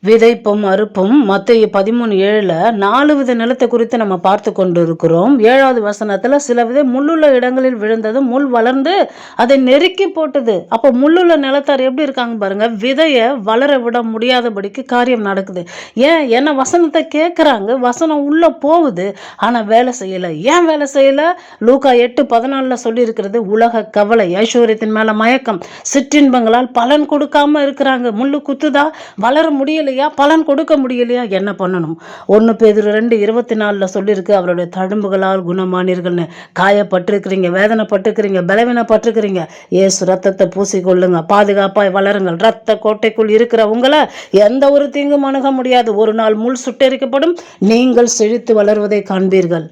விதைப்பும் அறுப்பும் மத்தேயு 13:7 4 வித நிலத்தை குறித்து நம்ம பார்த்து கொண்டு இருக்கிறோம். 7வது வசனத்துல சில விதை முள்ளுள்ள இடங்களில் விழுந்தது, முள் வளர்ந்து அதை நெருக்கி போட்டது. அப்போ முள்ளுள்ள நிலத்தார் எப்படி இருக்காங்க பாருங்க, விதைய வளர விட முடியாதபடிக்கு காரியம் நடக்குது. ஏன்னா வசனத்தை கேட்கறாங்க, வசனம் உள்ள போகுது, ஆனா வேலை செய்யல. ஏன் வேலை செய்யல? லூக்கா 8:14 சொல்லி இருக்கிறது, உலக கவலை, ஐஸ்வர்யத்தின் மேல மயக்கம், சிற்றின்பங்களால் பலன் கொடுக்காம இருக்கிறாங்க. முள்ளு குத்துதா, வளர முடியலையா, பலன் கொடுக்க முடியலையா, என்ன பண்ணணும்? 1 பேதுரு 2:24 சொல்லியிருக்கு, அவருடைய தழும்புகளால் குணமானீர்கள்னு. காயப்பட்டிருக்கிறீங்க, வேதனைப்பட்டிருக்கிறீங்க, பலவீனப்பட்டிருக்கிறீங்க, இயேசு ரத்தத்தை பூசிக்கொள்ளுங்க, பாதுகாப்பாய் வளருங்கள். ரத்த கோட்டைக்குள் இருக்கிற உங்களை எந்த ஒரு தீங்கும் அணுக முடியாது. ஒரு நாள் முள் சுட்டெரிக்கப்படும், நீங்கள் செழித்து வளருவதை காண்பீர்கள்.